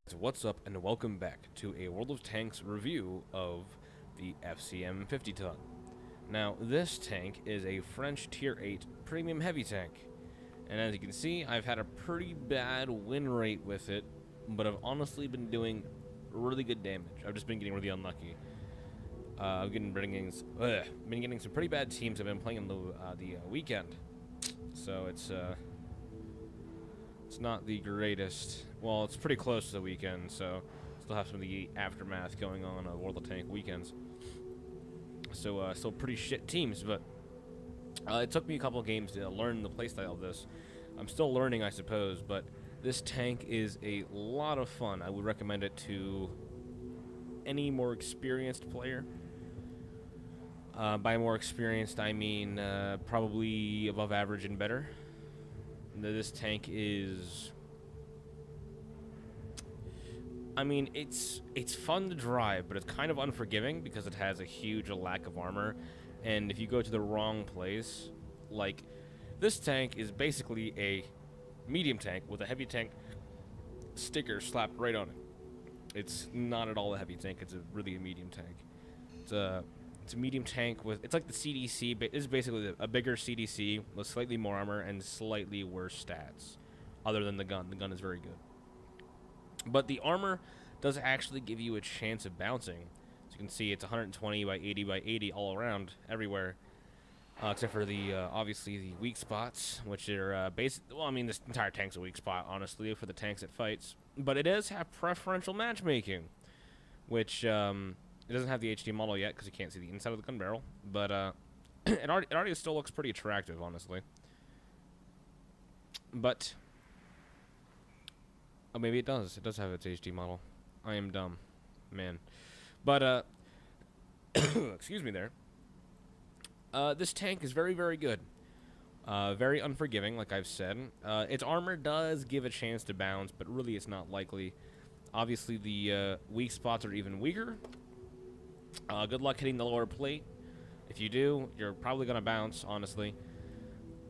So what's up, and welcome back to a World of Tanks review of the FCM 50 ton. Now, this tank is a French Tier 8 premium heavy tank, and as you can see, I've had a pretty bad win rate with it, but I've honestly been doing really good damage. I've just been getting really unlucky. Been getting some pretty bad teams I've been playing on the weekend, so it's not the greatest. Well, it's pretty close to the weekend, so still have some of the aftermath going on World of Tank weekends. So still pretty shit teams, but it took me a couple of games to learn the playstyle of this. I'm still learning, I suppose, but this tank is a lot of fun. I would recommend it to any more experienced player. By more experienced, I mean probably above average and better. This tank is, I mean, it's fun to drive, but it's kind of unforgiving because it has a huge lack of armor, and if you go to the wrong place, like, this tank is basically a medium tank with a heavy tank sticker slapped right on it. It's not at all a heavy tank, it's really a medium tank. It's a medium tank with, it's like the CDC, but it's basically a bigger CDC with slightly more armor and slightly worse stats, other than the gun. The gun is very good. But the armor does actually give you a chance of bouncing. As you can see, it's 120 by 80 by 80 all around, everywhere. Except for the, obviously, the weak spots, which are, well, I mean, this entire tank's a weak spot, honestly, for the tanks it fights. But it does have preferential matchmaking, which, it doesn't have the HD model yet because you can't see the inside of the gun barrel, but it already still looks pretty attractive, honestly. But oh, maybe it does. It does have its HD model. I am dumb, man. But excuse me there. This tank is very, very good. Very unforgiving, like I've said. Its armor does give a chance to bounce, but really it's not likely. Obviously, the weak spots are even weaker. Good luck hitting the lower plate. If you do, you're probably going to bounce, honestly.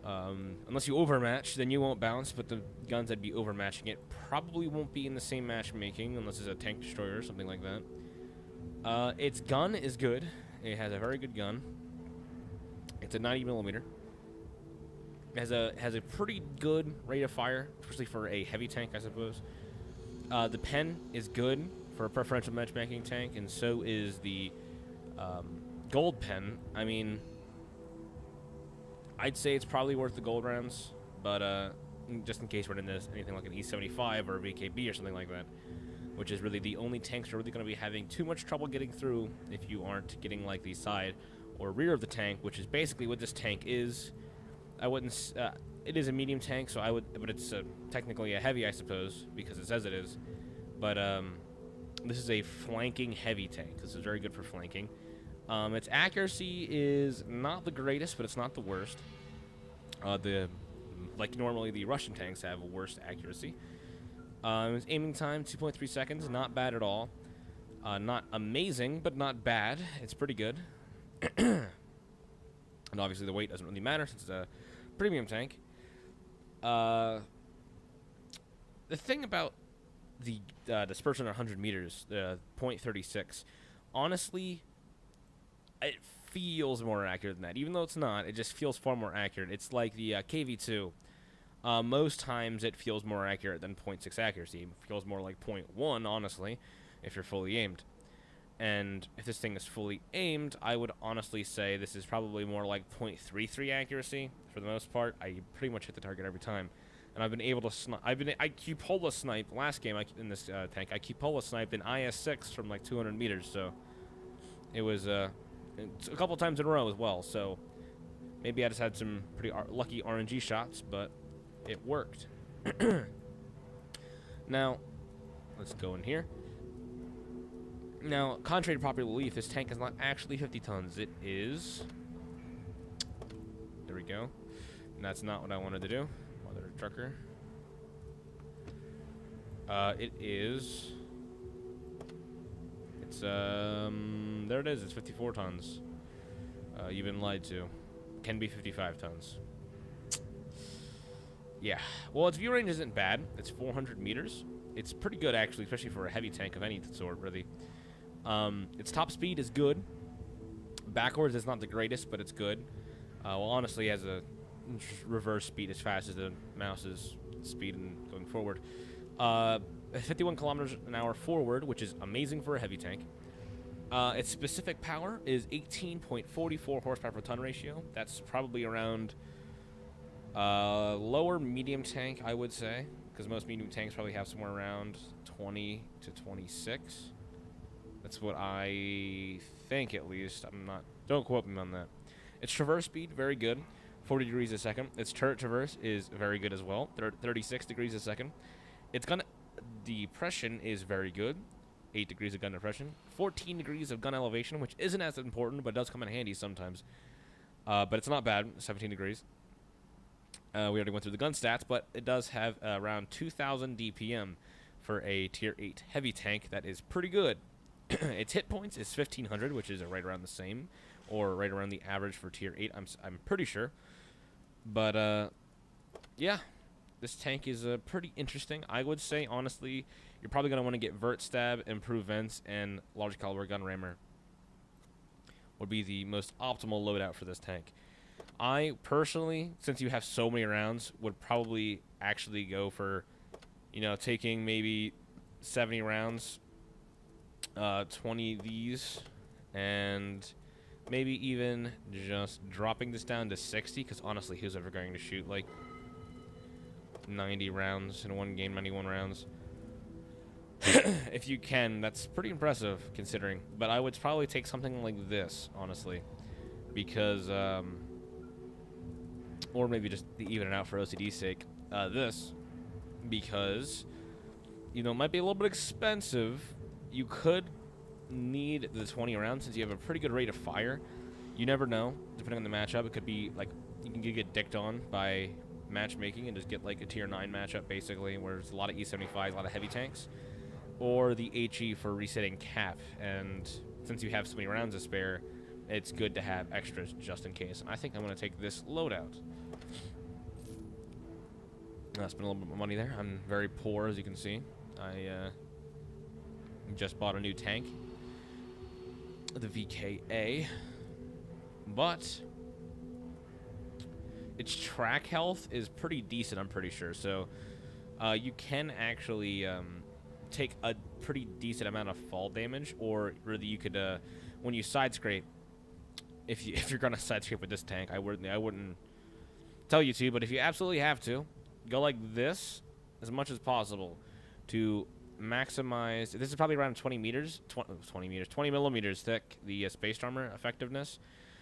Unless you overmatch, then you won't bounce, but the guns that'd be overmatching it probably won't be in the same matchmaking, unless it's a tank destroyer or something like that. Its gun is good. It has a very good gun. It's a 90mm. It has a pretty good rate of fire, especially for a heavy tank, I suppose. The pen is good for a preferential matchmaking tank, and so is the gold pen. I mean, I'd say it's probably worth the gold rounds, but just in case we're in this anything like an E75 or a VKB or something like that, which is really the only tanks you're really going to be having too much trouble getting through if you aren't getting like the side or rear of the tank, which is basically what this tank is. I wouldn't. It is a medium tank, so I would, but it's technically a heavy, I suppose, because it says it is. But this is a flanking heavy tank. This is very good for flanking. Its accuracy is not the greatest, but it's not the worst. Like normally the Russian tanks have worse accuracy. Its aiming time 2.3 seconds, not bad at all. Not amazing, but not bad. It's pretty good. And obviously the weight doesn't really matter since it's a premium tank. The thing about the dispersion at 100 meters, the .36, honestly, it feels more accurate than that. Even though it's not, it just feels far more accurate. It's like the KV2. Most times it feels more accurate than .6 accuracy. It feels more like .1, honestly, if you're fully aimed. And if this thing is fully aimed, I would honestly say this is probably more like .33 accuracy for the most part. I pretty much hit the target every time. And I've been able to snipe. I cupola sniped last game in this tank. I cupola sniped an IS-6 from like 200 meters. So it was a couple times in a row as well. So maybe I just had some pretty lucky RNG shots, but it worked. Now let's go in here. Now, contrary to popular belief, this tank is not actually 50 tons. It is. There we go. And that's not what I wanted to do. Mother trucker. It is. It's there it is. It's 54 tons. You've been lied to. Can be 55 tons. Yeah. Well, its view range isn't bad. It's 400 meters. It's pretty good, actually, especially for a heavy tank of any sort, really. Its top speed is good. Backwards is not the greatest, but it's good. Well, honestly, it has a reverse speed as fast as the mouse's speed and going forward. 51 kilometers an hour forward, which is amazing for a heavy tank. Its specific power is 18.44 horsepower per ton ratio. That's probably around lower medium tank, I would say, because most medium tanks probably have somewhere around 20 to 26. That's what I think, at least. I'm not. Don't quote me on that. Its traverse speed, very good, 40 degrees a second. Its turret traverse is very good as well, 36 degrees a second. Its gun depression is very good, 8 degrees of gun depression, 14 degrees of gun elevation, which isn't as important, but does come in handy sometimes. But it's not bad, 17 degrees. We already went through the gun stats, but it does have around 2,000 DPM for a Tier 8 heavy tank. That is pretty good. Its hit points is 1,500, which is right around the same, or right around the average for Tier 8, I'm pretty sure. But, yeah, this tank is pretty interesting. I would say, honestly, you're probably going to want to get Vert Stab, Improved Vents, and Large Caliber Gun Rammer would be the most optimal loadout for this tank. I, personally, since you have so many rounds, would probably actually go for, you know, taking maybe 70 rounds, 20 of these, and maybe even just dropping this down to 60, because honestly, who's ever going to shoot, like, 90 rounds in one game, 91 rounds? If you can, that's pretty impressive, considering. But I would probably take something like this, honestly, because, or maybe just to even it out for OCD's sake, this, because, you know, it might be a little bit expensive. You could need the 20 rounds since you have a pretty good rate of fire. You never know, depending on the matchup. It could be, like, you can get dicked on by matchmaking and just get, like, a Tier 9 matchup, basically, where there's a lot of E75s, a lot of heavy tanks, or the HE for resetting cap. And since you have so many rounds to spare, it's good to have extras just in case. And I think I'm going to take this loadout. I spent a little bit of money there. I'm very poor, as you can see. I just bought a new tank, the VKA, but its track health is pretty decent, I'm pretty sure. So you can actually take a pretty decent amount of fall damage, or really you could, when you side scrape, if you're gonna side scrape with this tank, I wouldn't tell you to, but if you absolutely have to, go like this as much as possible to maximize. This is probably around 20 millimeters thick, the space armor effectiveness.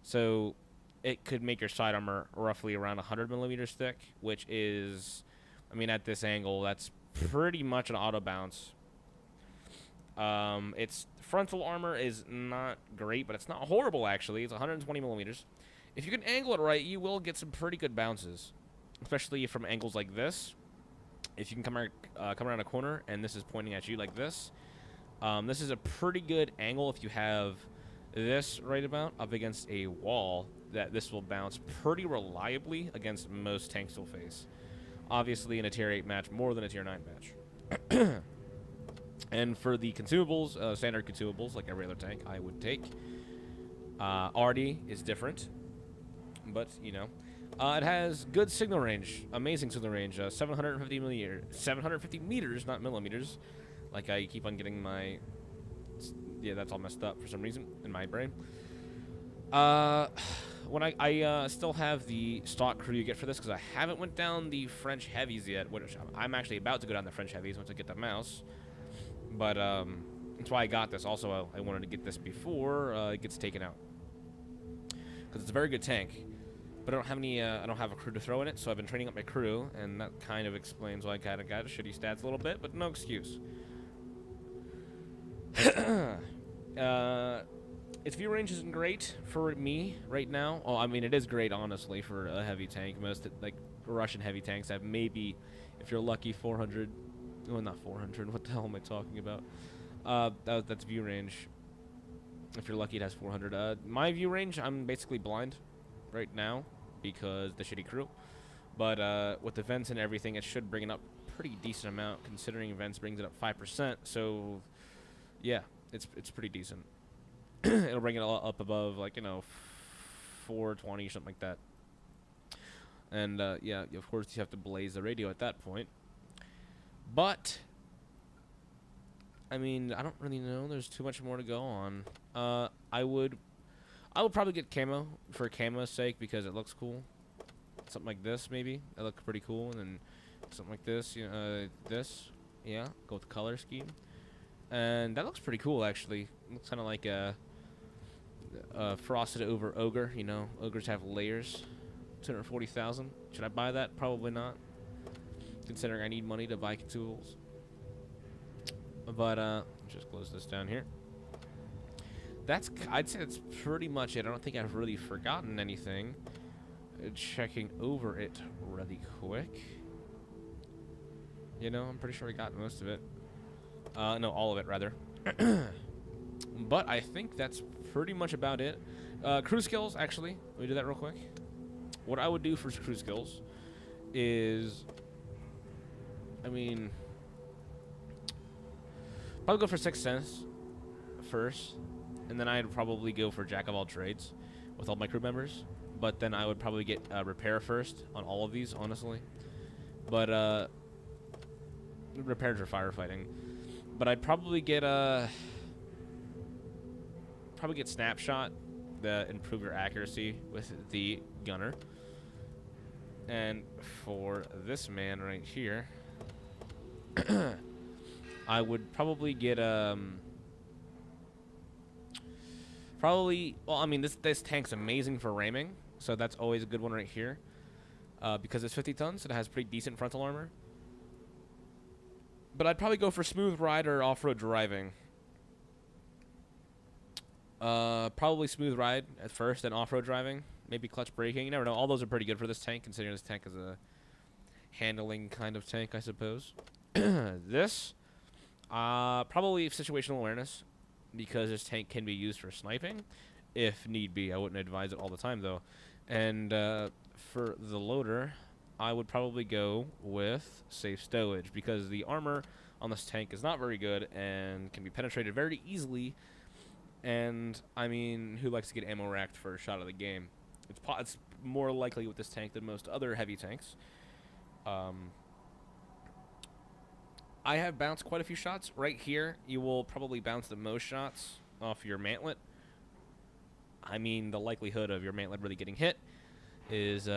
So it could make your side armor roughly around 100 millimeters thick, which is, I mean, at this angle, that's pretty much an auto bounce. Its frontal armor is not great, but it's not horrible, actually. It's 120 millimeters. If you can angle it right, you will get some pretty good bounces, especially from angles like this. If you can come around a corner and this is pointing at you like this, this is a pretty good angle. If you have this right about up against a wall, that this will bounce pretty reliably against most tanks you'll face. Obviously, in a Tier 8 match, more than a Tier 9 match. And for the consumables, standard consumables, like every other tank, I would take. RD is different, but, you know. It has good signal range, amazing signal range, 750 meters, not millimeters. Like, I keep on getting my, yeah, that's all messed up for some reason in my brain. When I still have the stock crew you get for this, because I haven't went down the French heavies yet, which I'm actually about to go down the French heavies once I get the mouse. But that's why I got this. Also, I wanted to get this before it gets taken out, because it's a very good tank. But I don't have any. I don't have a crew to throw in it, so I've been training up my crew, and that kind of explains why I kind of got shitty stats a little bit. But no excuse. Its view range isn't great for me right now. Oh, I mean, it is great, honestly, for a heavy tank. Most, like, Russian heavy tanks have maybe, if you're lucky, 400. Oh, not 400. What the hell am I talking about? That's view range. If you're lucky, it has 400. My view range, I'm basically blind right now because the shitty crew. But with the vents and everything, it should bring it up pretty decent amount, considering vents brings it up 5%. So, yeah, it's pretty decent. It'll bring it all up above, like, 420, something like that. And, yeah, of course, you have to blaze the radio at that point. But, I mean, I don't really know. There's too much more to go on. I would probably get camo for camo's sake because it looks cool. Something like this, maybe. That looks pretty cool. And then something like this, this. Yeah, go with the color scheme. And that looks pretty cool, actually. It looks kind of like a frosted over ogre. Ogres have layers. 240,000. Should I buy that? Probably not. Considering I need money to buy tools. But, just close this down here. I'd say that's pretty much it. I don't think I've really forgotten anything. Checking over it really quick. I'm pretty sure I got most of it. No, all of it, rather. But I think that's pretty much about it. Crew skills, actually. Let me do that real quick. What I would do for crew skills is, probably go for Sixth Sense first, and then I'd probably go for Jack of all trades with all my crew members. But then I would probably get repair first on all of these, honestly. But repairs are firefighting. But I'd probably get snapshot, that improve your accuracy with the gunner. And for this man right here, I would probably get this tank's amazing for ramming, so that's always a good one right here. Because it's 50 tons, it has pretty decent frontal armor. But I'd probably go for smooth ride or off-road driving. Probably smooth ride at first, then off-road driving. Maybe clutch braking. You never know. All those are pretty good for this tank, considering this tank is a handling kind of tank, I suppose. This, probably situational awareness, because this tank can be used for sniping, if need be. I wouldn't advise it all the time, though. And for the loader, I would probably go with safe stowage, because the armor on this tank is not very good and can be penetrated very easily. And, who likes to get ammo racked for a shot of the game? It's more likely with this tank than most other heavy tanks. I have bounced quite a few shots. Right here, you will probably bounce the most shots off your mantlet. The likelihood of your mantlet really getting hit is,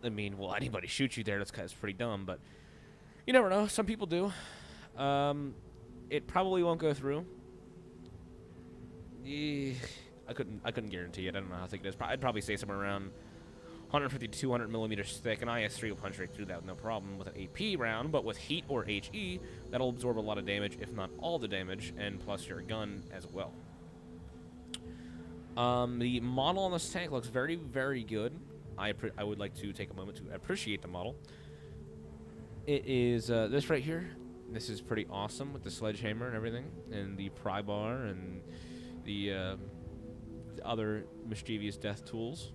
anybody shoots you there, that's pretty dumb, but you never know. Some people do. It probably won't go through. I couldn't guarantee it. I don't know how thick it is. I'd probably say somewhere around 150 to 200 millimeters thick, and IS-3 will punch right through that with no problem with an AP round. But with heat or HE, that'll absorb a lot of damage, if not all the damage, and plus your gun as well. The model on this tank looks very, very good. I would like to take a moment to appreciate the model. It is this right here. This is pretty awesome with the sledgehammer and everything, and the pry bar and the other mischievous death tools.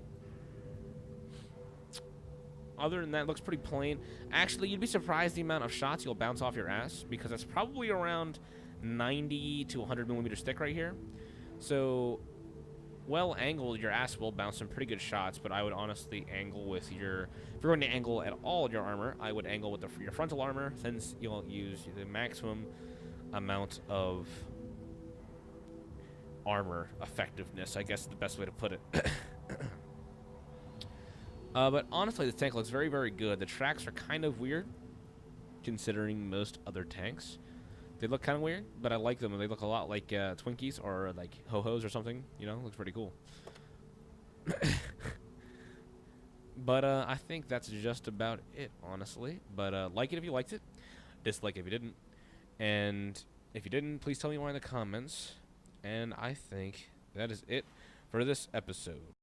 Other than that, it looks pretty plain. Actually, you'd be surprised the amount of shots you'll bounce off your ass, because it's probably around 90 to 100 millimeters thick right here. So, well angled, your ass will bounce some pretty good shots, but I would honestly angle with your... If you're going to angle at all your armor, I would angle with your frontal armor, since you'll use the maximum amount of armor effectiveness, I guess is the best way to put it. But honestly, this tank looks very, very good. The tracks are kind of weird, considering most other tanks. They look kind of weird, but I like them. They look a lot like Twinkies or like Ho-Hos or something. Looks pretty cool. But I think that's just about it, honestly. But like it if you liked it. Dislike if you didn't. And if you didn't, please tell me why in the comments. And I think that is it for this episode.